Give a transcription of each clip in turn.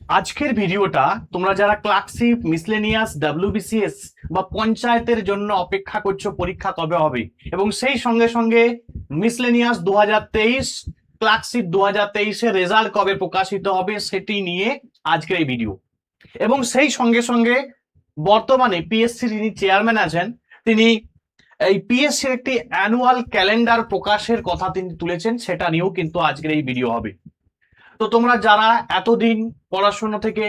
আজকের ভিডিওটা তোমরা যারা ক্লার্কশিপ, মিসলেনিয়াস, ডাব্লিউবিসিএস বা পঞ্চায়েতের জন্য অপেক্ষা করছো পরীক্ষা কবে হবে, এবং সেই সঙ্গে সঙ্গে মিসলেনিয়াস 2023, ক্লার্কশিপ 2023 এর রেজাল্ট কবে প্রকাশিত হবে সেটি নিয়ে আজকের এই ভিডিও। এবং সেই সঙ্গে সঙ্গে বর্তমানে পিএসসি যিনি চেয়ারম্যান আছেন, তিনি এই পিএসসির একটি অ্যানুয়াল ক্যালেন্ডার প্রকাশের কথা তিনি তুলেছেন, সেটা নিয়েও কিন্তু আজকের এই ভিডিও হবে। তো তোমরা যারা এতদিন পড়াশোনা থেকে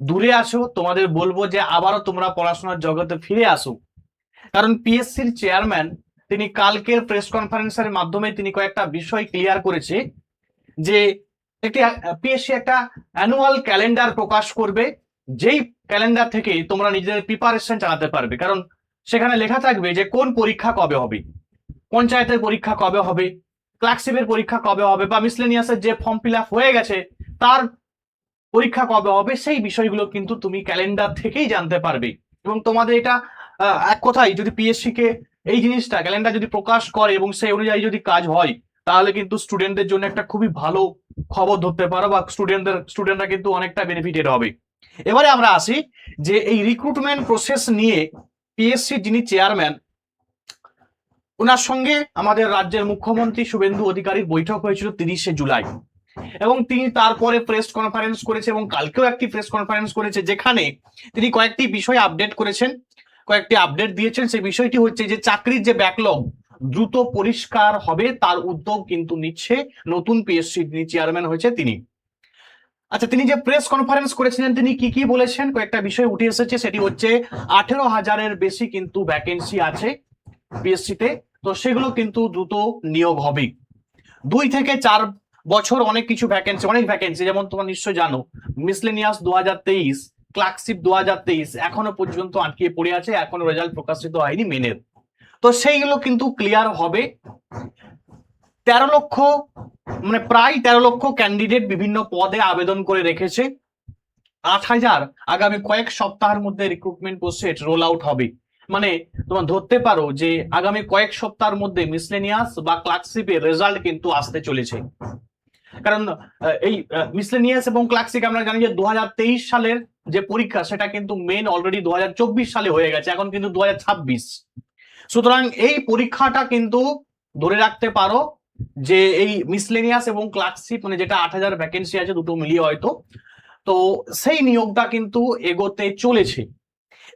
দূরে আসো, তোমাদের বলবো যে আবারও তোমরা পড়াশোনার জগতে ফিরে আসো। কারণ পিএসসির চেয়ারম্যান তিনি কালকের প্রেস কনফারেন্সের মাধ্যমে তিনি কয়েকটা বিষয় ক্লিয়ার করেছে যে একটি পিএসসি একটা অ্যানুয়াল ক্যালেন্ডার প্রকাশ করবে, যেই ক্যালেন্ডার থেকে তোমরা নিজেদের প্রিপারেশন চালাতে পারবে। কারণ সেখানে লেখা থাকবে যে কোন পরীক্ষা কবে হবে, পঞ্চায়েতের পরীক্ষা কবে হবে, ক্লার্কশিপের পরীক্ষা কবে হবে, বা মিসলেনিয়াসের যে ফর্ম ফিল আপ হয়ে গেছে তার পরীক্ষা কবে হবে, সেই বিষয়গুলো কিন্তু তুমি ক্যালেন্ডার থেকেই জানতে পারবে। এবং তোমাদের এটা এক কথাই যদি পিএসসি কে এই জিনিসটা ক্যালেন্ডার যদি প্রকাশ করে এবং সেই অনুযায়ী যদি কাজ হয়, তাহলে কিন্তু স্টুডেন্টদের জন্য একটা খুবই ভালো খবর ধরতে পারো, বা স্টুডেন্টরা কিন্তু অনেকটা বেনিফিটেড হবে। এবারে আমরা আসি যে এই রিক্রুটমেন্ট প্রসেস নিয়ে পিএসসি যিনি চেয়ারম্যান, ওনার সঙ্গে আমাদের রাজ্যের মুখ্যমন্ত্রী শুভেন্দু অধিকারীর বৈঠক হয়েছিল 30শে জুলাই, এবং তিনি তারপরে প্রেস কনফারেন্স করেছে এবং কালকেও একটি প্রেস কনফারেন্স করেছে, যেখানে তিনি কয়েকটি বিষয় আপডেট করেছেন, কয়েকটি আপডেট দিয়েছেন। সেই বিষয়টি হচ্ছে যে চাকরির যে ব্যাকলগ দ্রুত পরিষ্কার হবে, তার উদ্যোগ কিন্তু নিচ্ছে নতুন পিএসসি যিনি চেয়ারম্যান হয়েছে তিনি। আচ্ছা, তিনি যে প্রেস কনফারেন্স করেছিলেন তিনি কি কি বলেছেন, কয়েকটা বিষয় উঠে এসেছে। সেটি হচ্ছে 18,000-এর বেশি কিন্তু ভ্যাকেন্সি আছে পিএসসি তে, তো সেগুলো কিন্তু দ্রুত নিয়োগ হবে। 2 থেকে 4 বছর অনেক কিছু ভ্যাকেন্সি, অনেক ভ্যাকেন্সি, যেমন তোমরা নিশ্চয় জানো মিসলেনিয়াস 2023, ক্লার্কশিপ 2023 এখনো পর্যন্ত আটকে পড়ে আছে, এখনো রেজাল্ট প্রকাশিত হয়নি মেনের। তো সেইগুলো কিন্তু ক্লিয়ার হবে। 13 লক্ষ, মানে প্রায় 13 লক্ষ ক্যান্ডিডেট বিভিন্ন পদে আবেদন করে রেখেছে। 8,000 আগামী কয়েক সপ্তাহের মধ্যে রিক্রুটমেন্ট প্রসেস রোল আউট হবে। মানে তোমার ধরতে পারো যে আগামী কয়েক সপ্তাহের মধ্যে মিসলেনিয়াস বা ক্লার্কশিপের রেজাল্ট কিন্তু আসতে চলেছে। কারণ এই মিসলেনিয়াস এবং ক্লার্কশিপ আমরা জানি যে 2023 সালের যে পরীক্ষা সেটা কিন্তু মেন অলরেডি 2024 সালে হয়ে গেছে, এখন কিন্তু 2026। সুতরাং এই পরীক্ষাটা কিন্তু ধরে রাখতে পারো যে এই মিসলেনিয়াস এবং ক্লার্কশিপ, মানে যেটা 8,000 ভ্যাকেন্সি আছে দুটো মিলিয়ে হয়তো, তো সেই নিয়োগটা কিন্তু এগোতে চলেছে।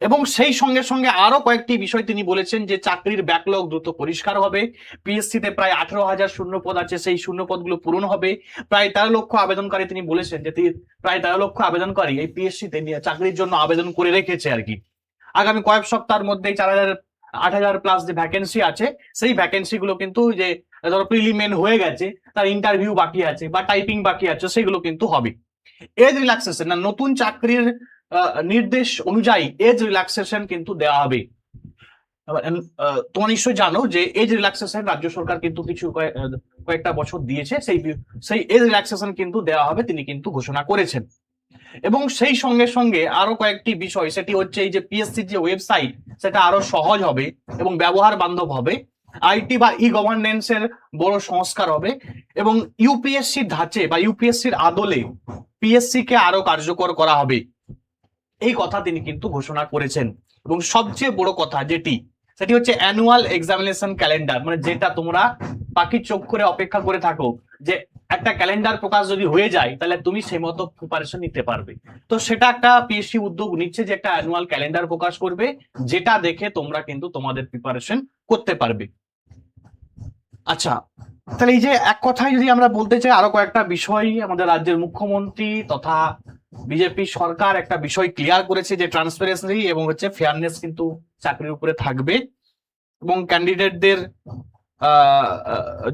এবং সেই সঙ্গে সঙ্গে আরো কয়েকটি বিষয় তিনি বলেছেন যে চাকরির ব্যাকলগ দ্রুত পরিষ্কার হবে, পিএসসি তে প্রায় 18,000 শূন্য পদ আছে, সেই শূন্য পদগুলো পূরণ হবে। প্রায় 13 লক্ষ আবেদনকারী, তিনি বলেছেন যে প্রায় 13 লক্ষ আবেদনকারী এই পিএসসি তে চাকরির জন্য আবেদন করে রেখেছে আর কি। আগামী কয়েক সপ্তাহের মধ্যে 4,000, 8,000 প্লাস যে ভ্যাকেন্সি আছে, সেই ভ্যাকেন্সি গুলো কিন্তু যে ধরো প্রিলিমেন হয়ে গেছে, তার ইন্টারভিউ বাকি আছে বা টাইপিং বাকি আছে, সেগুলো কিন্তু হবে। এজ রিল্যাক্সেশন, না নতুন চাকরির নির্দেশ অনুযায়ী এজ রিল্যাক্সেশন কিন্তু দেওয়া হবে। তোমরা নিশ্চয়ই জানো যে এজ রিল্যাক্সেশন রাজ্য সরকার কিন্তু কিছু কয়েকটা বছর দিয়েছে, সেই এজ রিল্যাক্সেশন কিন্তু দেওয়া হবে, তিনি কিন্তু ঘোষণা করেছেন। এবং সেই সঙ্গে সঙ্গে আরো কয়েকটি বিষয়, সেটি হচ্ছে এই যে পিএসসির যে ওয়েবসাইট সেটা আরো সহজ হবে এবং ব্যবহার বান্ধব হবে। আইটি বা ই গভর্নেন্সের বড় সংস্কার হবে, এবং ইউপিএসসির ধাঁচে বা ইউপিএসসির আদলে পিএসসি কে আরো কার্যকর করা হবে, এই কথা তিনি কিন্তু ঘোষণা করেছেন। এবং সবচেয়ে বড় কথা সেটি হচ্ছে অ্যানুয়াল এক্সামিনেশন ক্যালেন্ডার, মানে যেটা তোমরা পাখির চোখ করে অপেক্ষা করে থাকো যে একটা ক্যালেন্ডার প্রকাশ যদি হয়ে যায় তাহলে তুমি সেই মতো প্রিপারেশন নিতে পারবে। তো সেটা একটা পিএসসি উদ্যোগ নিচ্ছে যে একটা অ্যানুয়াল ক্যালেন্ডার প্রকাশ করবে, যেটা দেখে তোমরা কিন্তু তোমাদের প্রিপারেশন করতে পারবে। আচ্ছা, তাহলে এই যে এক কথায় যদি আমরা বলতে চাই, আরো কয়েকটা বিষয় আমাদের রাজ্যের মুখ্যমন্ত্রী তথা বিজেপি সরকার একটা বিষয় ক্লিয়ার করেছে যে ট্রান্সপারেন্সি এবং হচ্ছে ফেয়ারনেস কিন্তু চাকরির উপরে থাকবে, এবং ক্যান্ডিডেটদের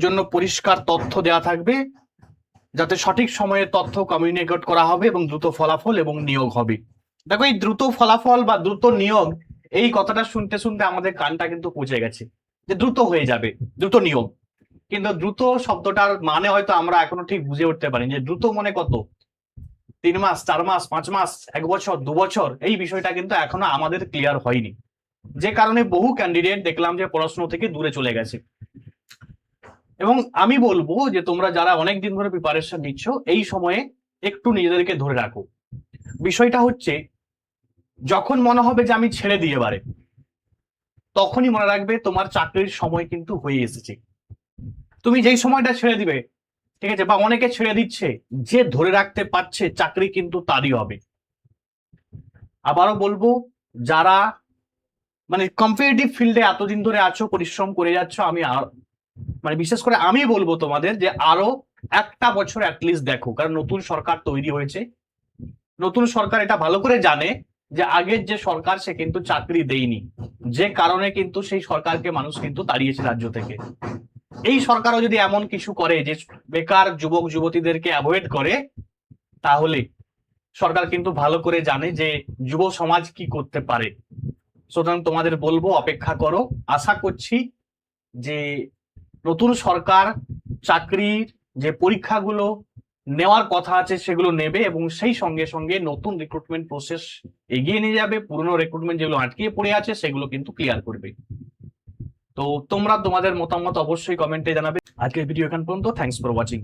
জন্য পরিষ্কার তথ্য দেওয়া থাকবে, যাতে সঠিক সময়ে তথ্য কমিউনিকেট করা হবে এবং দ্রুত ফলাফল এবং নিয়োগ হবে। দেখো, এই দ্রুত ফলাফল বা দ্রুত নিয়োগ, এই কথাটা শুনতে শুনতে আমাদের কানটা কিন্তু পৌঁছে গেছে যে দ্রুত হয়ে যাবে, দ্রুত নিয়োগ। কিন্তু দ্রুত শব্দটার মানে হয়তো আমরা এখনো ঠিক বুঝে উঠতে পারি যে দ্রুত মানে কত, 3 মাস, 4 মাস, 5 মাস, 1 বছর, 2 বছর, এই বিষয়টা কিন্তু এখনো আমাদের ক্লিয়ার হয়নি, যে কারণে বহু ক্যান্ডিডেট দেখলাম যে পড়াশোনা থেকে দূরে চলে গেছে। এবং আমি বলবো যে তোমরা যারা অনেক দিন ধরে প্রিপারেশন নিচ্ছ, এই সময়ে একটু নিজেদেরকে ধরে রাখো, বিষয়টা হচ্ছে যখন মনে হবে যে আমি ছেড়ে দিয়ে এবারে, তখনই মনে রাখবে তোমার চাকরির সময় কিন্তু হয়ে এসেছে। তুমি যেই সময়টা ছেড়ে দিবে, ঠিক আছে, বা অনেকে ছেড়ে দিচ্ছে, যে ধরে রাখতে পারছে চাকরি কিন্তু তারই হবে। আবারও বলবো, যারা মানে কম্পিটিটিভ ফিল্ডে এতদিন ধরে আছো, পরিশ্রম করে যাচ্ছ, আমি মানে বিশেষ করে আমি বলবো তোমাদের যে আরো একটা বছর অ্যাটলিস্ট দেখো, কারণ নতুন সরকার তৈরি হয়েছে। নতুন সরকার এটা ভালো করে জানে যে আগের যে সরকার সে কিন্তু চাকরি দেয়নি, যে কারণে কিন্তু সেই সরকারকে মানুষ কিন্তু তাড়িয়েছে রাজ্য থেকে। এই সরকারও যদি এমন কিছু করে যে বেকার যুবক যুবতীদেরকে অ্যাভয়েড করে, তাহলে সরকার কিন্তু ভালো করে জানে যে যুব সমাজ কি করতে পারে। সুতরাং তোমাদের বলবো অপেক্ষা করো। আশা করছি যে নতুন সরকার চাকরির যে পরীক্ষাগুলো নেওয়ার কথা আছে সেগুলো নেবে, এবং সেই সঙ্গে সঙ্গে নতুন রিক্রুটমেন্ট প্রসেস এগিয়ে নিয়ে যাবে। পুরনো রিক্রুটমেন্ট যেগুলো আটকে পড়ে আছে সেগুলো কিন্তু ক্লিয়ার করবে। তো তোমরা তোমাদের মতামত অবশ্যই কমেন্টে জানাবে। আজকের ভিডিও এখান পর্যন্ত। Thanks for watching.